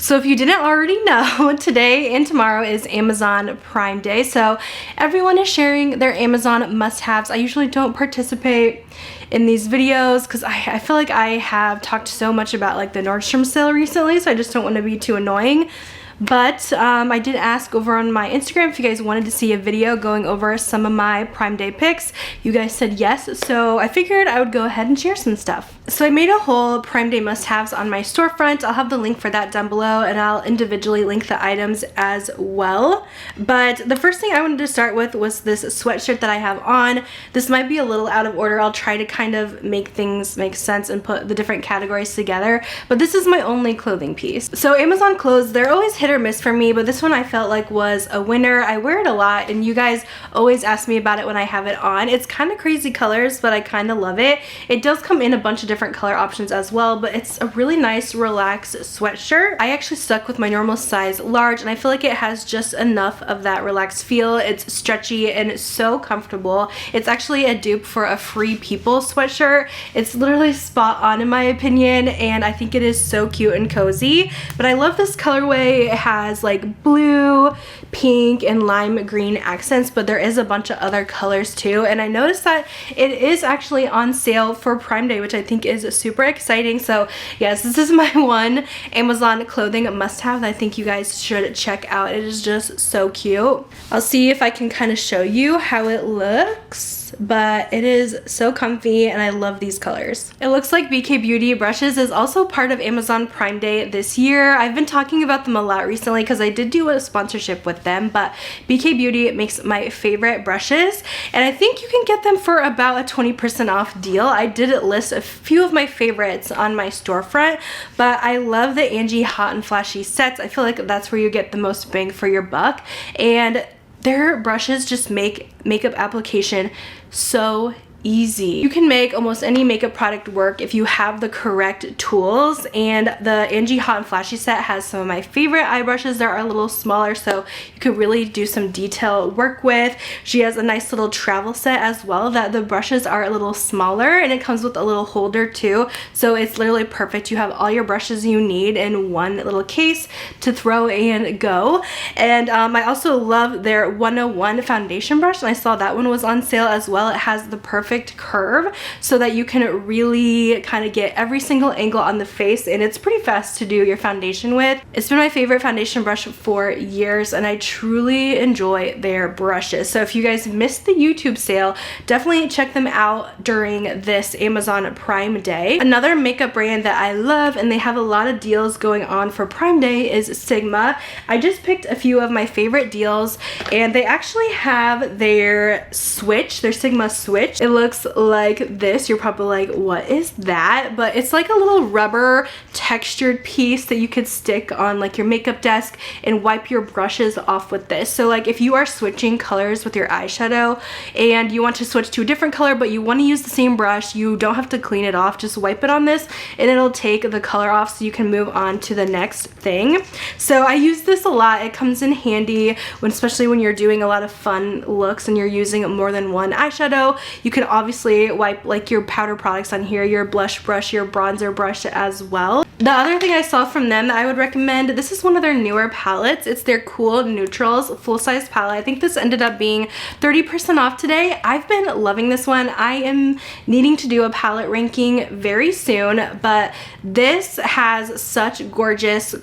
So if you didn't already know, today and tomorrow is Amazon Prime Day. So everyone is sharing their Amazon must-haves. I usually don't participate in these videos because I feel like I have talked so much about like the Nordstrom sale recently, so I just don't want to be too annoying. But I did ask over on my Instagram if you guys wanted to see a video going over some of my Prime Day picks. You guys said yes, so I figured I would go ahead and share some stuff. So I made a whole Prime Day must-haves on my storefront. I'll have the link for that down below, and I'll individually link the items as well. But the first thing I wanted to start with was this sweatshirt that I have on. This might be a little out of order. I'll try to kind of make things make sense and put the different categories together, but this is my only clothing piece. So Amazon clothes, they're always hit or miss for me, but this one I felt like was a winner. I wear it a lot, and you guys always ask me about it when I have it on. It's kind of crazy colors, but I kind of love it. It does come in a bunch of different color options as well, but it's a really nice relaxed sweatshirt. I actually stuck with my normal size large, and I feel like it has just enough of that relaxed feel. It's stretchy and it's so comfortable. It's actually a dupe for a Free People sweatshirt. It's literally spot on in my opinion, and I think it is so cute and cozy. But I love this colorway. It has like blue, pink, and lime green accents, but there is a bunch of other colors too. And I noticed that it is actually on sale for Prime Day, which I think is super exciting. So yes, this is my one Amazon clothing must-have that I think you guys should check out. It is just so cute. I'll see if I can kind of show you how it looks, but it is so comfy and I love these colors. It looks like BK Beauty brushes is also part of Amazon Prime Day this year. I've been talking about them a lot recently because I did do a sponsorship with them, but BK Beauty makes my favorite brushes, and I think you can get them for about a 20% off deal. I did list a few of my favorites on my storefront, but I love the Angie Hot and Flashy sets. I feel like that's where you get the most bang for your buck, and their brushes just make makeup application so easy. You can make almost any makeup product work if you have the correct tools, and the Angie Hot and Flashy set has some of my favorite eye brushes that are a little smaller, so you could really do some detail work with. She has a nice little travel set as well that the brushes are a little smaller, and it comes with a little holder too, so it's literally perfect. You have all your brushes you need in one little case to throw and go. And I also love their 101 foundation brush, and I saw that one was on sale as well. It has the perfect curve so that you can really kind of get every single angle on the face, and it's pretty fast to do your foundation with. It's been my favorite foundation brush for years, and I truly enjoy their brushes. So if you guys missed the YouTube sale, definitely check them out during this Amazon Prime Day. Another makeup brand that I love, and they have a lot of deals going on for Prime Day, is Sigma. I just picked a few of my favorite deals, and they actually have their switch, their Sigma switch. It looks like this. You're probably like, what is that? But it's like a little rubber textured piece that you could stick on like your makeup desk and wipe your brushes off with this. So like if you are switching colors with your eyeshadow and you want to switch to a different color but you want to use the same brush, you don't have to clean it off. Just wipe it on this and it'll take the color off so you can move on to the next thing. So I use this a lot. It comes in handy when, especially when you're doing a lot of fun looks and you're using more than one eyeshadow. You can obviously wipe like your powder products on here, your blush brush, your bronzer brush as well. The other thing I saw from them that I would recommend, this is one of their newer palettes. It's their Cool Neutrals full-size palette. I think this ended up being 30% off today. I've been loving this one. I am needing to do a palette ranking very soon, but this has such gorgeous,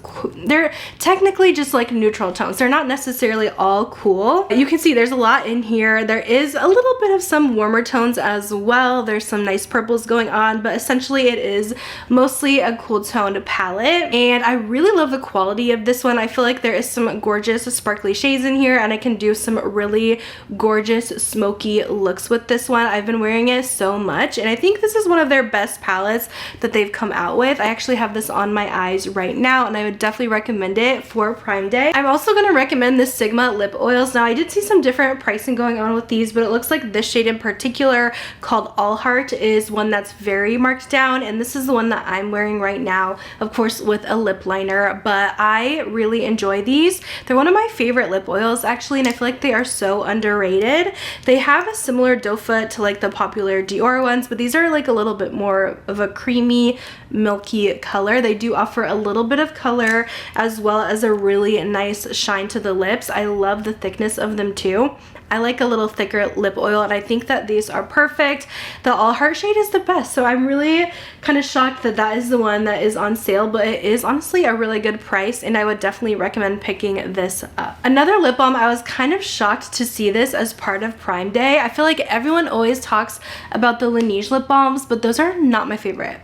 they're technically just like neutral tones. They're not necessarily all cool. You can see there's a lot in here. There is a little bit of some warmer tones as well. There's some nice purples going on, but essentially it is mostly a cool toned palette, and I really love the quality of this one. I feel like there is some gorgeous sparkly shades in here, and I can do some really gorgeous smoky looks with this one. I've been wearing it so much, and I think this is one of their best palettes that they've come out with. I actually have this on my eyes right now, and I would definitely recommend it for Prime Day. I'm also going to recommend the Sigma lip oils. Now I did see some different pricing going on with these, but it looks like this shade in particular called All Heart is one that's very marked down, and this is the one that I'm wearing right now. now, of course, with a lip liner, but I really enjoy these. They're one of my favorite lip oils actually, and I feel like they are so underrated. They have a similar doe foot to like the popular Dior ones, but these are like a little bit more of a creamy, milky color. They do offer a little bit of color as well as a really nice shine to the lips. I love the thickness of them too. I like a little thicker lip oil, and I think that these are perfect. The All Heart shade is the best, so I'm really kind of shocked that that is the one that is on sale, but it is honestly a really good price, and I would definitely recommend picking this up. Another lip balm, I was kind of shocked to see this as part of Prime Day. I feel like everyone always talks about the Laneige lip balms, but those are not my favorite.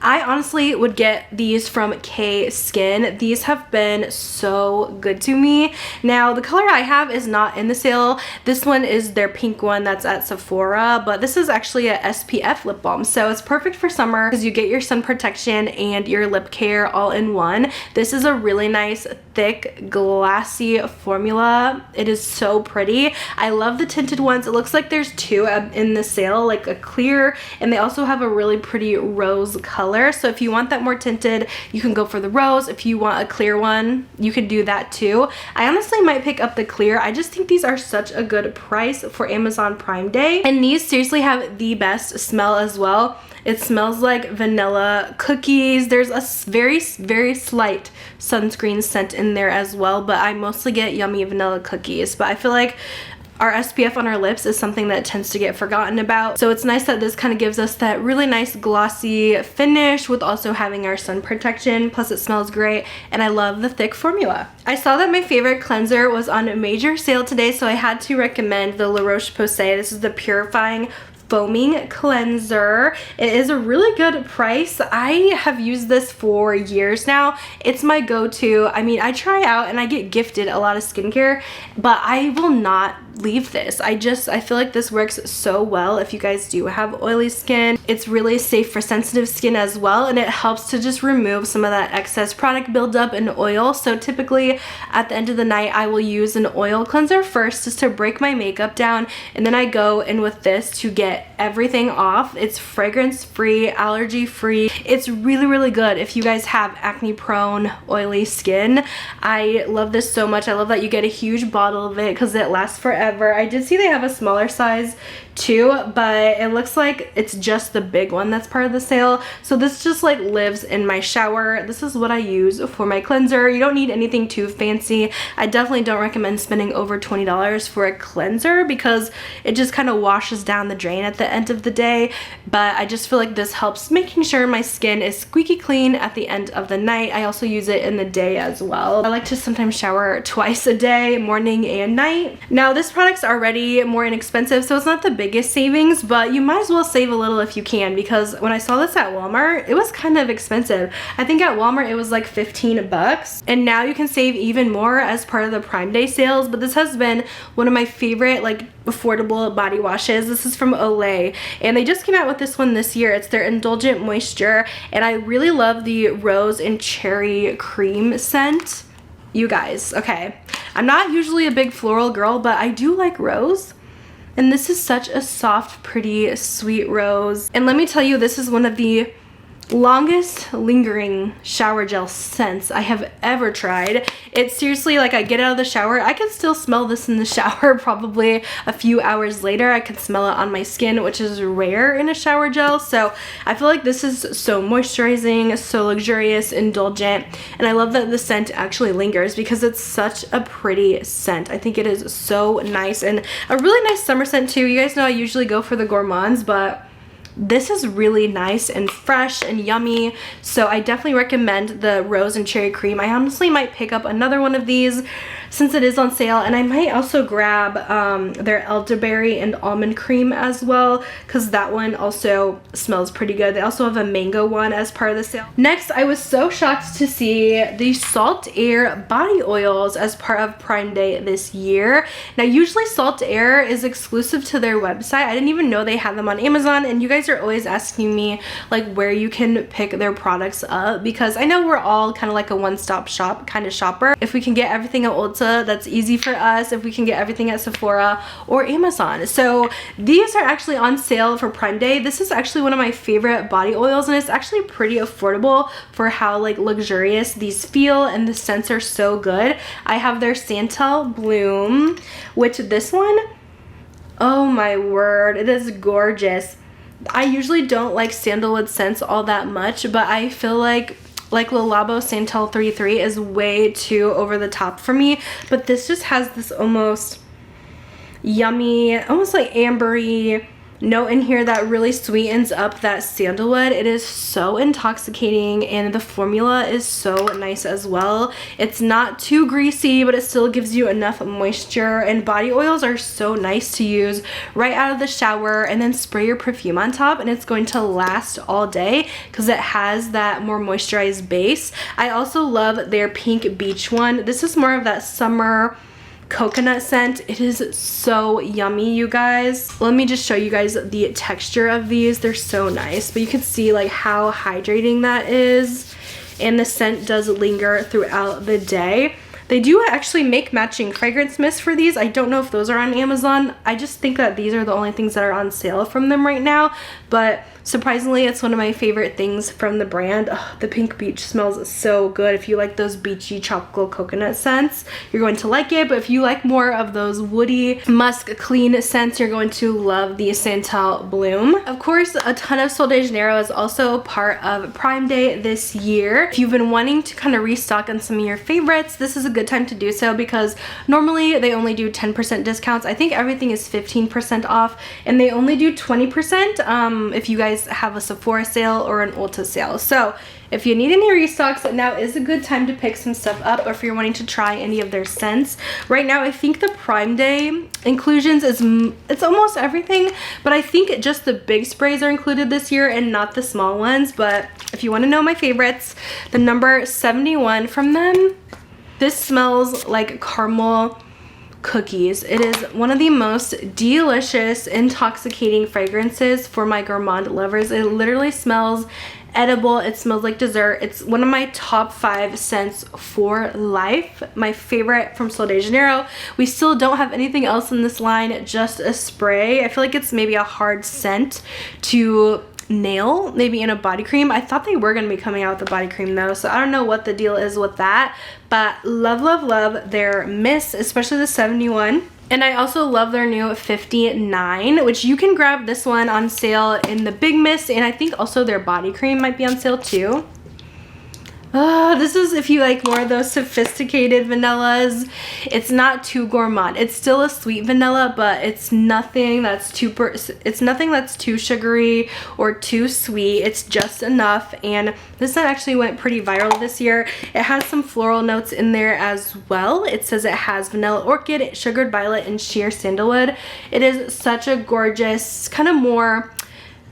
I honestly would get these from K Skin. These have been so good to me. Now, the color I have is not in the sale. This one is their pink one that's at Sephora, but this is actually a SPF lip balm. So it's perfect for summer because you get your sun protection and your lip care all in one. This is a really nice, thick, glassy formula. It is so pretty. I love the tinted ones. It looks like there's two in the sale, like a clear, and they also have a really pretty rose color. So if you want that more tinted, you can go for the rose. If you want a clear one, you can do that too. I honestly might pick up the clear. I just think these are such a good price for Amazon Prime Day. And these seriously have the best smell as well. It smells like vanilla cookies. There's a very, very slight sunscreen scent in there as well, but I mostly get yummy vanilla cookies. But I feel like our SPF on our lips is something that tends to get forgotten about. So it's nice that this kind of gives us that really nice glossy finish with also having our sun protection. Plus it smells great, and I love the thick formula. I saw that my favorite cleanser was on a major sale today, so I had to recommend the La Roche-Posay. This is the Purifying Foaming Cleanser. It is a really good price. I have used this for years now. It's my go-to. I mean, I try out and I get gifted a lot of skincare, but I will not leave this. I feel like this works so well if you guys do have oily skin. It's really safe for sensitive skin as well, and it helps to just remove some of that excess product buildup and oil. So typically at the end of the night, I will use an oil cleanser first just to break my makeup down, and then I go in with this to get everything off. It's fragrance free, allergy free. It's really, really good if you guys have acne prone, oily skin. I love this so much. I love that you get a huge bottle of it because it lasts forever. I did see they have a smaller size too, but it looks like it's just the big one that's part of the sale. So this just like lives in my shower. This is what I use for my cleanser. You don't need anything too fancy. I definitely don't recommend spending over $20 for a cleanser because it just kind of washes down the drain at the end of the day. But I just feel like this helps making sure my skin is squeaky clean at the end of the night. I also use it in the day as well. I like to sometimes shower twice a day, morning and night. Now this product's already more inexpensive, so it's not the biggest savings, but you might as well save a little if you can, because when I saw this at Walmart, it was kind of expensive. I think at Walmart it was like 15 bucks, and now you can save even more as part of the Prime Day sales. But this has been one of my favorite like affordable body washes. This is from Olay, and they just came out with this one this year. It's their Indulgent Moisture, and I really love the rose and cherry cream scent. You guys, okay, I'm not usually a big floral girl, but I do like rose. And this is such a soft, pretty, sweet rose. And let me tell you, this is one of the longest lingering shower gel scents I have ever tried. It's seriously like I get out of the shower, I can still smell this in the shower probably a few hours later. I can smell it on my skin, which is rare in a shower gel. So I feel like this is so moisturizing, so luxurious, indulgent, and I love that the scent actually lingers because it's such a pretty scent. I think it is so nice, and a really nice summer scent too. You guys know I usually go for the gourmands, but this is really nice and fresh and yummy, so I definitely recommend the rose and cherry cream. I honestly might pick up another one of these since it is on sale, and I might also grab their elderberry and almond cream as well, because that one also smells pretty good. They also have a mango one as part of the sale. Next, I was so shocked to see the Salt Air body oils as part of Prime Day this year. Now usually Salt Air is exclusive to their website. I didn't even know they had them on Amazon, and you guys guys are always asking me like where you can pick their products up, because I know we're all kind of like a one-stop shop kind of shopper. If we can get everything at Ulta, that's easy for us. If we can get everything at Sephora or Amazon. So these are actually on sale for Prime Day. This is actually one of my favorite body oils, and it's actually pretty affordable for how like luxurious these feel, and the scents are so good. I have their Santal Bloom, which this one, oh my word, it is gorgeous. I usually don't like sandalwood scents all that much, but I feel like Le Labo Santal 33 is way too over the top for me. But this just has this almost yummy, almost like ambery note in here that really sweetens up that sandalwood. It is so intoxicating, and the formula is so nice as well. It's not too greasy, but it still gives you enough moisture, and body oils are so nice to use right out of the shower and then spray your perfume on top, and it's going to last all day because it has that more moisturized base. I also love their Pink Beach one. This is more of that summer coconut scent. It is so yummy, you guys. Let me just show you guys the texture of these. They're so nice, but you can see like how hydrating that is, and the scent does linger throughout the day. They do actually make matching fragrance mists for these. I don't know if those are on Amazon. I just think that these are the only things that are on sale from them right now, but surprisingly, it's one of my favorite things from the brand. Oh, the Pink Beach smells so good. If you like those beachy tropical coconut scents, you're going to like it. But if you like more of those woody, musk, clean scents, you're going to love the Santal Bloom. Of course, a ton of Sol de Janeiro is also part of Prime Day this year. If you've been wanting to kind of restock on some of your favorites, this is a good time to do so, because normally they only do 10% discounts. I think everything is 15% off, and they only do 20% if you guys have a Sephora sale or an Ulta sale. So if you need any restocks, now is a good time to pick some stuff up, or if you're wanting to try any of their scents. Right now, I think the Prime Day inclusions it's almost everything, but I think just the big sprays are included this year and not the small ones. But if you want to know my favorites, the number 71 from them, this smells like caramel cookies. It is one of the most delicious, intoxicating fragrances for my gourmand lovers. It literally smells edible. It smells like dessert. It's one of my top 5 scents for life. My favorite from Sol de Janeiro. We still don't have anything else in this line, just a spray. I feel like it's maybe a hard scent to nail, maybe in a body cream. I thought they were going to be coming out with a body cream though, so I don't know what the deal is with that, but love their mist, especially the 71. And I also love their new 59, which you can grab this one on sale in the big mist, and I think also their body cream might be on sale too. This is if you like more of those sophisticated vanillas. It's not too gourmand. It's still a sweet vanilla, but it's nothing that's too sugary or too sweet. It's just enough, and this one actually went pretty viral this year. It has some floral notes in there as well. It says it has vanilla orchid, sugared violet, and sheer sandalwood. It is such a gorgeous, kind of more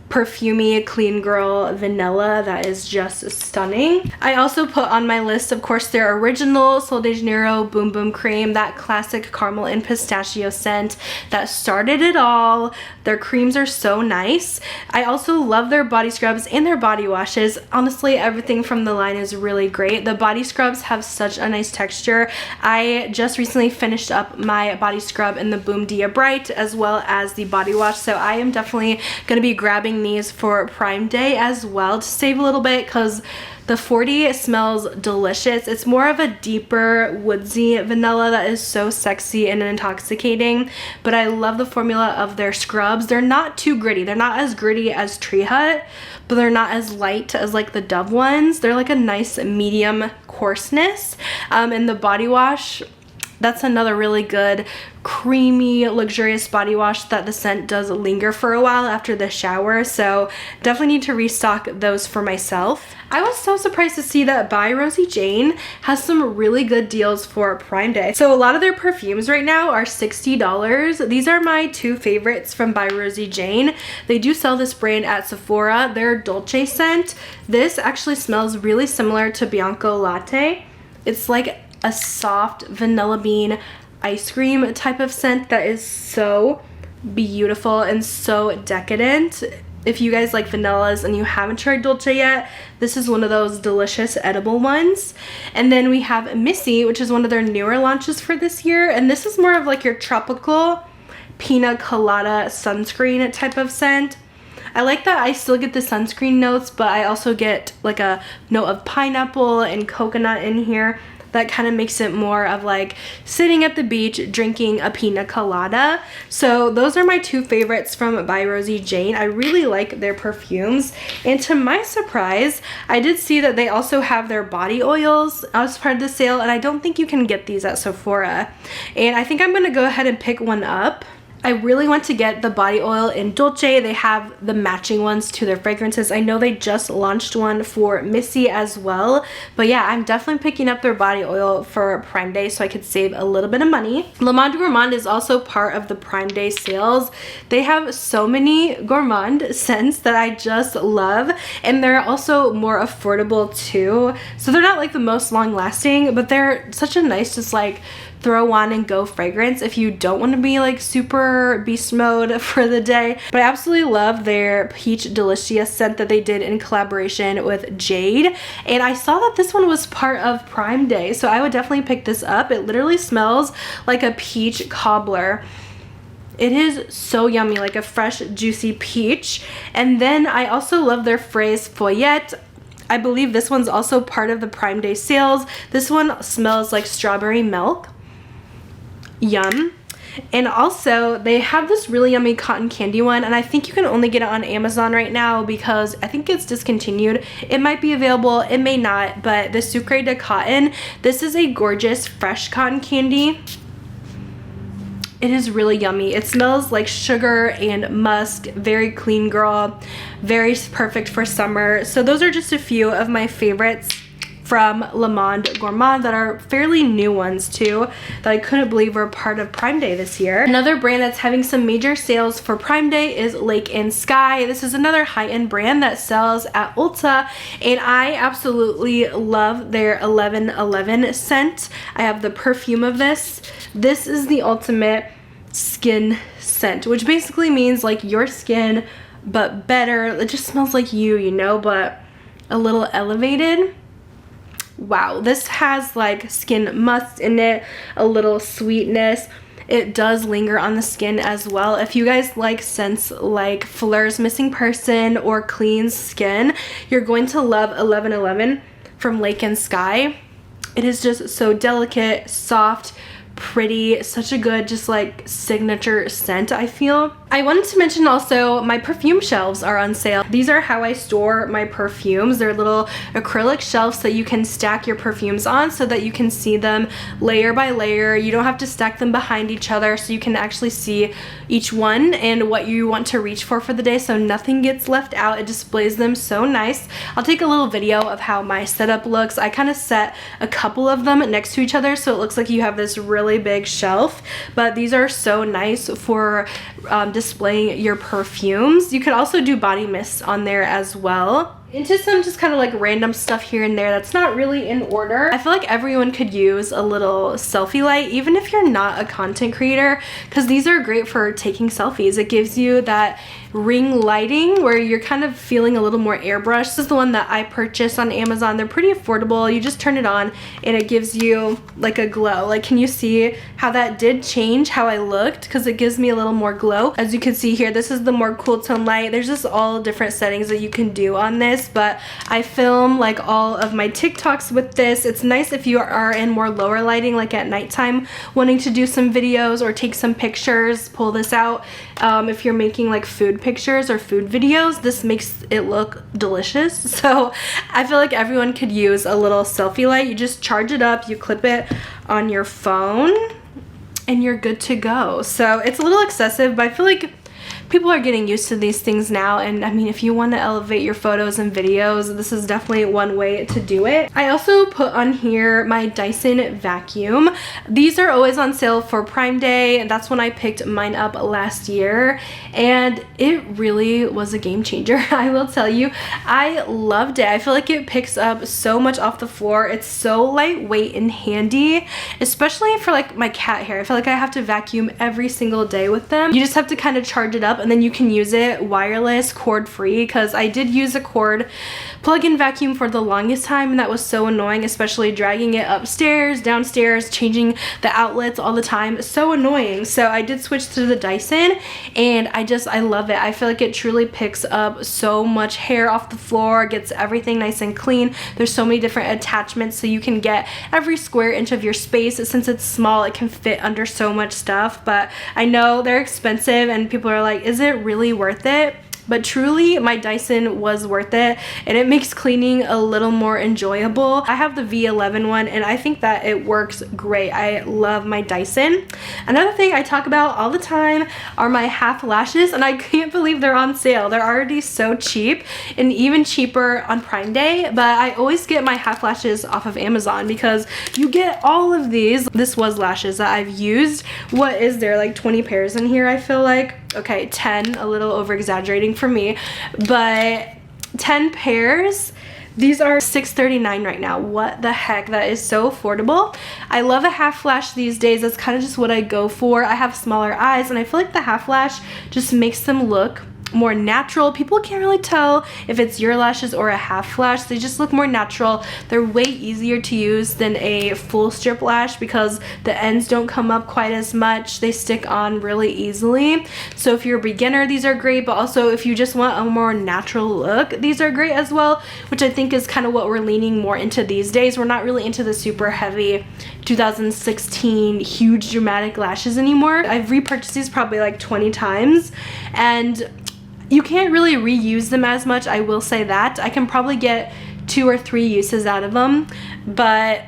perfumey, clean girl vanilla that is just stunning. I also put on my list, of course, their original Sol de Janeiro Boom Boom Cream, that classic caramel and pistachio scent that started it all. Their creams are so nice. I also love their body scrubs and their body washes. Honestly, everything from the line is really great. The body scrubs have such a nice texture. I just recently finished up my body scrub in the Boom Dia Bright as well as the body wash, so I am definitely going to be grabbing these for Prime Day as well to save a little bit, because the 40 smells delicious. It's more of a deeper woodsy vanilla that is so sexy and intoxicating, but I love the formula of their scrubs. They're not too gritty. They're not as gritty as Tree Hut, but they're not as light as like the Dove ones. They're like a nice medium coarseness. And the body wash, that's another really good creamy, luxurious body wash that the scent does linger for a while after the shower, so definitely need to restock those for myself. I was so surprised to see that By Rosie Jane has some really good deals for Prime Day. So a lot of their perfumes right now are $60. These are my 2 favorites from By Rosie Jane. They do sell this brand at Sephora. Their Dolce scent, this actually smells really similar to Bianco Latte. It's like a soft vanilla bean ice cream type of scent that is so beautiful and so decadent. if you guys like vanillas and you haven't tried Dolce yet, this is one of those delicious edible ones. And then we have Missy, which is one of their newer launches for this year. And this is more of like your tropical pina colada sunscreen type of scent. I like that I still get the sunscreen notes, but I also get like a note of pineapple and coconut in here. That kind of makes it more of like sitting at the beach drinking a pina colada. So those are my two favorites from By Rosie Jane. I really like their perfumes, and to my surprise I did see that they also have their body oils as part of the sale, and I don't think you can get these at Sephora, and I think I'm gonna go ahead and pick one up. I really want to get the body oil in Dolce. They have the matching ones to their fragrances. I know they just launched one for Missy as well. But yeah, I'm definitely picking up their body oil for Prime Day so I could save a little bit of money. Le Monde Gourmand is also part of the Prime Day sales. They have so many gourmand scents that I just love. And they're also more affordable too. So they're not like the most long lasting, but they're such a nice just like throw on and go fragrance if you don't want to be like super beast mode for the day. But I absolutely love their Peach Delicious scent that they did in collaboration with Jade, and I saw that this one was part of Prime Day, so I would definitely pick this up. It literally smells like a peach cobbler. It is so yummy, like a fresh juicy peach. And then I also love their Fraise Feuillette. I believe this one's also part of the Prime Day sales. This one smells like strawberry milk. Yum. And also they have this really yummy cotton candy one, and I think you can only get it on Amazon right now because I think it's discontinued. It might be available, it may not, but the Sucre de Cotton, this is a gorgeous fresh cotton candy. It is really yummy. It smells like sugar and musk, very clean girl, very perfect for summer. So those are just a few of my favorites from Le Monde Gourmand that are fairly new ones too, that I couldn't believe were part of Prime Day this year. Another brand that's having some major sales for Prime Day is Lake and Sky. This is another high-end brand that sells at Ulta, and I absolutely love their 1111 scent. I have the perfume of this. This is the ultimate skin scent, which basically means like your skin but better. It just smells like you know, but a little elevated. Wow, this has like skin musk in it, a little sweetness. It does linger on the skin as well. If you guys like scents like Fleur's Missing Person or Clean's Skin, you're going to love 1111 from Lake and Sky. It is just so delicate, soft, pretty, such a good just like signature scent, I feel. I wanted to mention also my perfume shelves are on sale. These are how I store my perfumes. They're little acrylic shelves that you can stack your perfumes on so that you can see them layer by layer. You don't have to stack them behind each other, so you can actually see each one and what you want to reach for the day, so nothing gets left out. It displays them so nice. I'll take a little video of how my setup looks. I kind of set a couple of them next to each other so it looks like you have this really big shelf, but these are so nice for displaying your perfumes. You could also do body mists on there as well. Into some just kind of like random stuff here and there that's not really in order. I feel like everyone could use a little selfie light, even if you're not a content creator, because these are great for taking selfies. It gives you that ring lighting where you're kind of feeling a little more airbrushed. This is the one that I purchased on Amazon. They're pretty affordable. You just turn it on and it gives you like a glow. Like, can you see how that did change how I looked? Because it gives me a little more glow. As you can see here, this is the more cool tone light. There's just all different settings that you can do on this, but I film like all of my TikToks with this. It's nice if you are in more lower lighting, like at nighttime, wanting to do some videos or take some pictures, pull this out. If you're making like food pictures or food videos, this makes it look delicious. So I feel like everyone could use a little selfie light. You just charge it up, you clip it on your phone, and you're good to go. So it's a little excessive, but I feel like people are getting used to these things now, and I mean, if you want to elevate your photos and videos, this is definitely one way to do it. I also put on here my Dyson vacuum. These are always on sale for Prime Day, and that's when I picked mine up last year, and it really was a game changer. I will tell you, I loved it. I feel like it picks up so much off the floor. It's so lightweight and handy, especially for like my cat hair. I feel like I have to vacuum every single day with them. You just have to kind of charge it up up, and then you can use it wireless, cord free, because I did use a cord plug-in vacuum for the longest time, and that was so annoying, especially dragging it upstairs, downstairs, changing the outlets all the time. So annoying. So I did switch to the Dyson, and I love it. I feel like it truly picks up so much hair off the floor, gets everything nice and clean. There's so many different attachments, so you can get every square inch of your space. Since it's small, it can fit under so much stuff, but I know they're expensive and people are like, is it really worth it? But truly, my Dyson was worth it, and it makes cleaning a little more enjoyable. I have the V11 one, and I think that it works great. I love my Dyson. Another thing I talk about all the time are my half lashes, and I can't believe they're on sale. They're already so cheap, and even cheaper on Prime Day, but I always get my half lashes off of Amazon because you get all of these. This was lashes that I've used. What is there, like 20 pairs in here, I feel like? Okay, 10, a little over exaggerating for me, but 10 pairs. These are $6.39 right now. What the heck? That is so affordable. I love a half lash these days. That's kind of just what I go for. I have smaller eyes, and I feel like the half lash just makes them look more natural. People can't really tell if it's your lashes or a half lash. They just look more natural. They're way easier to use than a full strip lash because the ends don't come up quite as much. They stick on really easily. So if you're a beginner, these are great, but also if you just want a more natural look, these are great as well, which I think is kind of what we're leaning more into these days. We're not really into the super heavy 2016 huge dramatic lashes anymore. I've repurchased these probably like 20 times, and you can't really reuse them as much, I will say that. I can probably get 2 or 3 uses out of them, but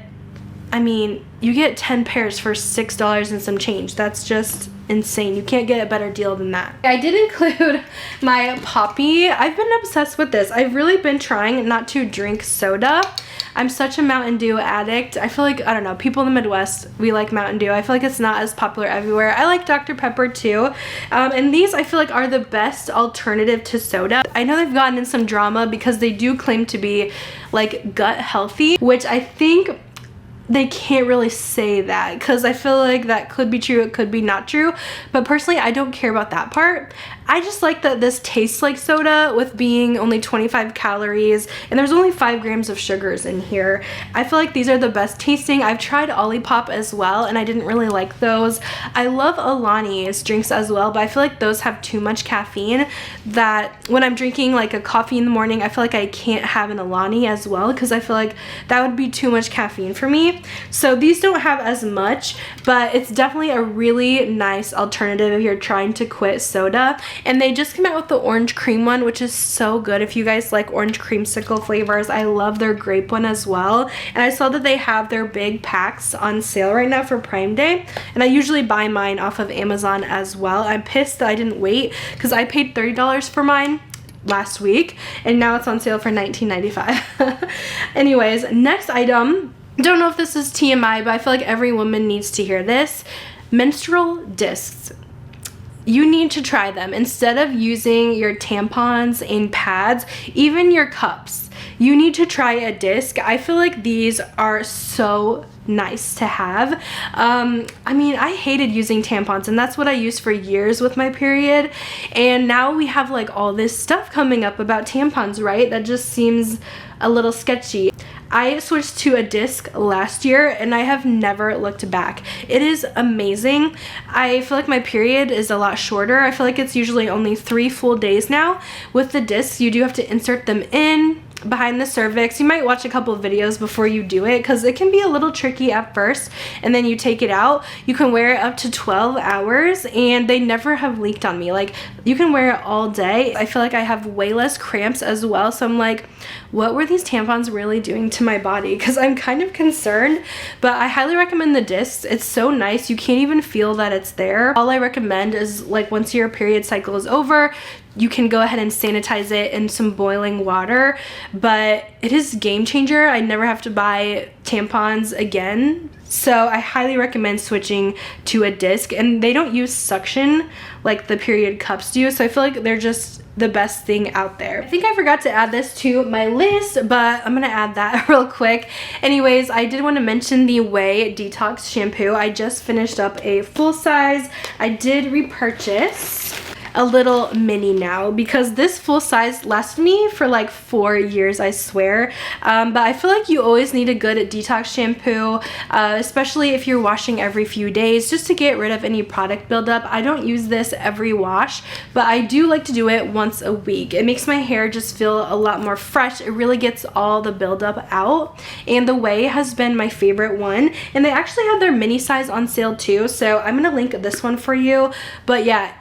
I mean, you get 10 pairs for $6 and some change. That's just insane. You can't get a better deal than that. I did include my Poppy. I've been obsessed with this. I've really been trying not to drink soda. I'm such a Mountain Dew addict. I feel like, I don't know, people in the Midwest, we like Mountain Dew. I feel like it's not as popular everywhere. I like Dr. Pepper too. And these I feel like are the best alternative to soda. I know they've gotten in some drama because they do claim to be like gut healthy, which I think they can't really say that because I feel like that could be true, it could be not true, but personally I don't care about that part. I just like that this tastes like soda with being only 25 calories, and there's only 5 grams of sugars in here. I feel like these are the best tasting. I've tried Olipop as well, and I didn't really like those. I love Alani's drinks as well, but I feel like those have too much caffeine that when I'm drinking like a coffee in the morning, I feel like I can't have an Alani as well because I feel like that would be too much caffeine for me. So these don't have as much, but it's definitely a really nice alternative if you're trying to quit soda. And they just came out with the orange cream one, which is so good. If you guys like orange creamsicle flavors, I love their grape one as well. And I saw that they have their big packs on sale right now for Prime Day, and I usually buy mine off of Amazon as well. I'm pissed that I didn't wait because I paid $30 for mine last week, and now it's on sale for $19.95. Anyways, next item. Don't know if this is TMI, but I feel like every woman needs to hear this. Menstrual discs. You need to try them. Instead of using your tampons and pads, even your cups, you need to try a disc. I feel like these are so nice to have. I mean, I hated using tampons, and that's what I used for years with my period, and now we have like all this stuff coming up about tampons, right? That just seems a little sketchy. I switched to a disc last year, and I have never looked back. It is amazing. I feel like my period is a lot shorter. I feel like it's usually only 3 full days now. With the discs, you do have to insert them in behind the cervix. You might watch a couple of videos before you do it because it can be a little tricky at first, and then you take it out. You can wear it up to 12 hours, and they never have leaked on me. Like, you can wear it all day. I feel like I have way less cramps as well, so I'm like, what were these tampons really doing to my body? Because I'm kind of concerned, but I highly recommend the discs. It's so nice. You can't even feel that it's there. All I recommend is, like, once your period cycle is over, you can go ahead and sanitize it in some boiling water, but it is a game changer. I never have to buy tampons again. So I highly recommend switching to a disc, and they don't use suction like the period cups do, so I feel like they're just the best thing out there. I think I forgot to add this to my list, but I'm gonna add that real quick. Anyways, I did want to mention the Way Detox shampoo. I just finished up a full size. I did repurchase. a little mini now because this full size lasted me for like 4 years, I swear. But I feel like you always need a good detox shampoo, especially if you're washing every few days, just to get rid of any product buildup. I don't use this every wash, but I do like to do it once a week. It makes my hair just feel a lot more fresh. It really gets all the buildup out, and the Way has been my favorite one, and they actually have their mini size on sale too, so I'm gonna link this one for you. But yeah,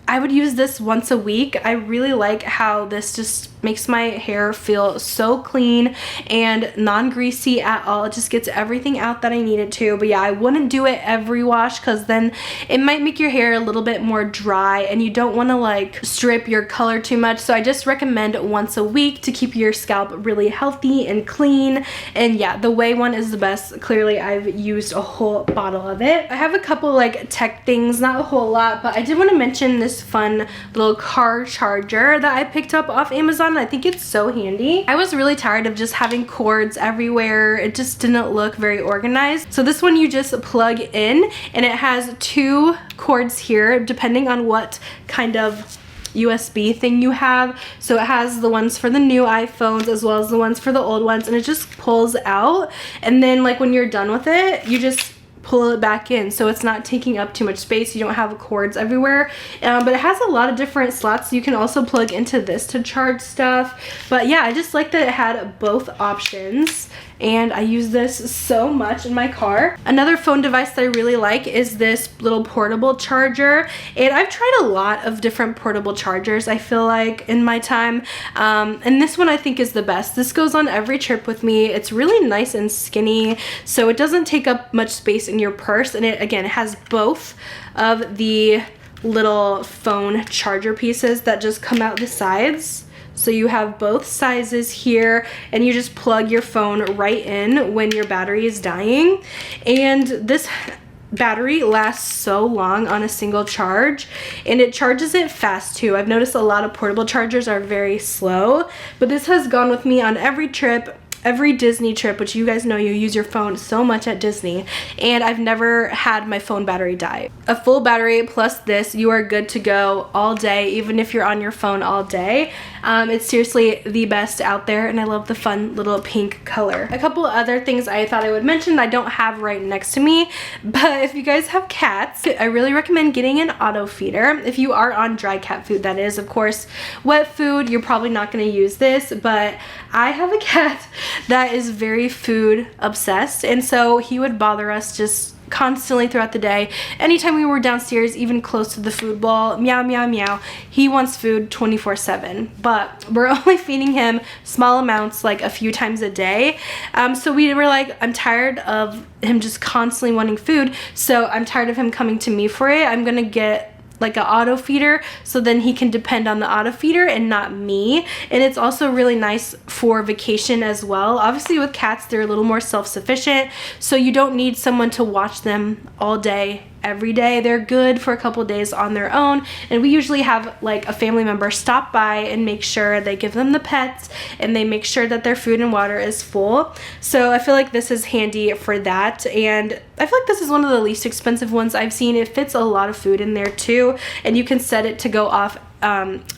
I would use this once a week. I really like how this just makes my hair feel so clean and non-greasy at all. It just gets everything out that I need it to. But yeah, I wouldn't do it every wash because then it might make your hair a little bit more dry and you don't want to like strip your color too much. So I just recommend once a week to keep your scalp really healthy and clean. And yeah, the Way one is the best. Clearly I've used a whole bottle of it. I have a couple like tech things, not a whole lot, but I did want to mention this fun little car charger that I picked up off Amazon. I think it's so handy. I was really tired of just having cords everywhere. It just didn't look very organized. So this one you just plug in, and it has 2 cords here depending on what kind of USB thing you have. So it has the ones for the new iPhones as well as the ones for the old ones, and it just pulls out, and then like when you're done with it, you just pull it back in, so it's not taking up too much space. You don't have cords everywhere. But it has a lot of different slots. You can also plug into this to charge stuff. But yeah, I just like that it had both options, and I use this so much in my car. Another phone device that I really like is this little portable charger, and I've tried a lot of different portable chargers, I feel like, in my time, and this one I think is the best. This goes on every trip with me. It's really nice and skinny, so it doesn't take up much space in your purse, and it again has both of the little phone charger pieces that just come out the sides. So you have both sizes here, and you just plug your phone right in when your battery is dying. And this battery lasts so long on a single charge, and it charges it fast too. I've noticed a lot of portable chargers are very slow, but this has gone with me on every trip. Every Disney trip, which you guys know you use your phone so much at Disney, and I've never had my phone battery die. A full battery plus this, you are good to go all day, even if you're on your phone all day. It's seriously the best out there, and I love the fun little pink color. A couple other things I thought I would mention I don't have right next to me, but if you guys have cats, I really recommend getting an auto feeder. If you are on dry cat food, that is. Of course, wet food, you're probably not going to use this, but I have a cat that is very food obsessed, and so he would bother us just constantly throughout the day. Anytime we were downstairs, even close to the food bowl, meow meow meow, he wants food 24/7. But we're only feeding him small amounts, like a few times a day. So we were like, I'm tired of him just constantly wanting food, so I'm tired of him coming to me for it. I'm gonna get like an auto feeder, so then he can depend on the auto feeder and not me. And it's also really nice for vacation as well. Obviously with cats, they're a little more self-sufficient, so you don't need someone to watch them all day every day. They're good for a couple of days on their own, and we usually have like a family member stop by and make sure they give them the pets, and they make sure that their food and water is full. So I feel like this is handy for that, and I feel like this is one of the least expensive ones I've seen. It fits a lot of food in there too, and you can set it to go off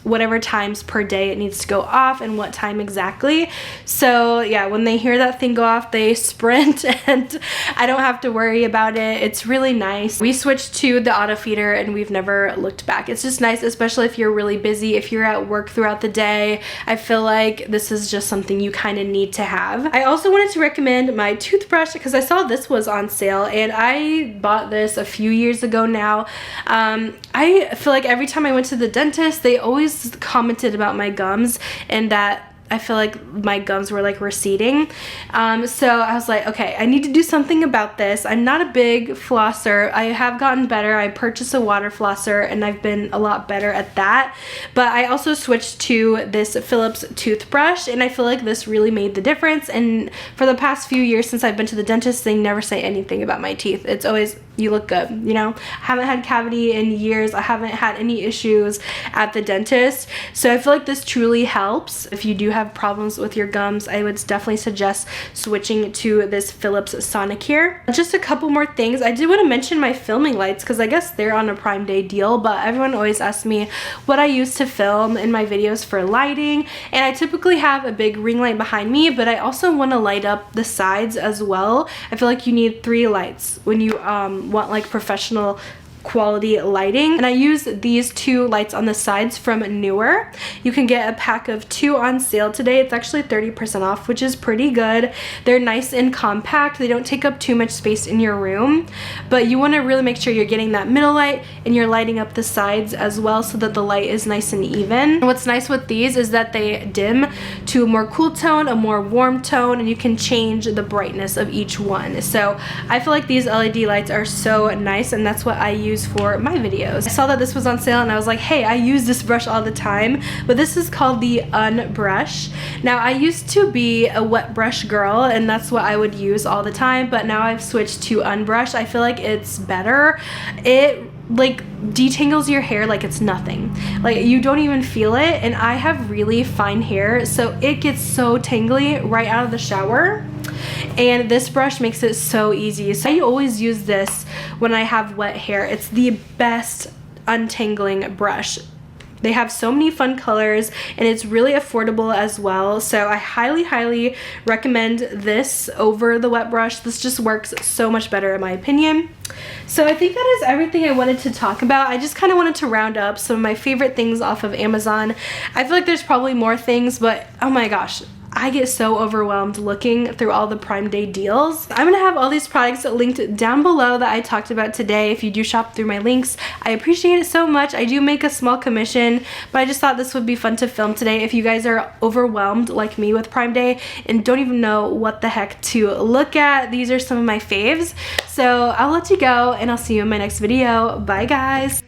whatever times per day it needs to go off and what time exactly. So yeah, when they hear that thing go off, they sprint, and I don't have to worry about it. It's really nice. We switched to the auto feeder and we've never looked back. It's just nice, especially if you're really busy, if you're at work throughout the day. I feel like this is just something you kind of need to have. I also wanted to recommend my toothbrush because I saw this was on sale, and I bought this a few years ago now. I feel like every time I went to the dentist, they always commented about my gums and that I feel like my gums were like receding. So I was like, okay, I need to do something about this. I'm not a big flosser. I have gotten better. I purchased a water flosser and I've been a lot better at that. But I also switched to this Philips toothbrush, and I feel like this really made the difference. And for the past few years since I've been to the dentist, they never say anything about my teeth. It's always, you look good, you know? I haven't had cavity in years. I haven't had any issues at the dentist. So I feel like this truly helps if you do have problems with your gums, I would definitely suggest switching to this Philips Sonicare. Just a couple more things. I did want to mention my filming lights because I guess they're on a Prime Day deal, but everyone always asks me what I use to film in my videos for lighting, and I typically have a big ring light behind me, but I also want to light up the sides as well. I feel like you need 3 lights when you want like professional quality lighting, and I use these 2 lights on the sides from Newer. You can get a pack of 2 on sale today. It's actually 30% off, which is pretty good. They're nice and compact. They don't take up too much space in your room, but you want to really make sure you're getting that middle light and you're lighting up the sides as well so that the light is nice and even. And what's nice with these is that they dim to a more cool tone, a more warm tone, and you can change the brightness of each one. So I feel like these LED lights are so nice, and that's what I use for my videos. I saw that this was on sale and I was like, hey, I use this brush all the time, but this is called the Unbrush. Now, I used to be a wet brush girl and that's what I would use all the time, but now I've switched to Unbrush. I feel like it's better. It like detangles your hair like it's nothing. Like you don't even feel it, and I have really fine hair, so it gets so tangly right out of the shower. And this brush makes it so easy. So I always use this when I have wet hair. It's the best untangling brush. They have so many fun colors and it's really affordable as well. So I highly recommend this over the wet brush. This just works so much better in my opinion. So I think that is everything I wanted to talk about. I just kind of wanted to round up some of my favorite things off of Amazon. I feel like there's probably more things, but oh my gosh, I get so overwhelmed looking through all the Prime Day deals. I'm gonna have all these products linked down below that I talked about today. If you do shop through my links, I appreciate it so much. I do make a small commission, but I just thought this would be fun to film today if you guys are overwhelmed like me with Prime Day and don't even know what the heck to look at. These are some of my faves. So I'll let you go and I'll see you in my next video. Bye guys.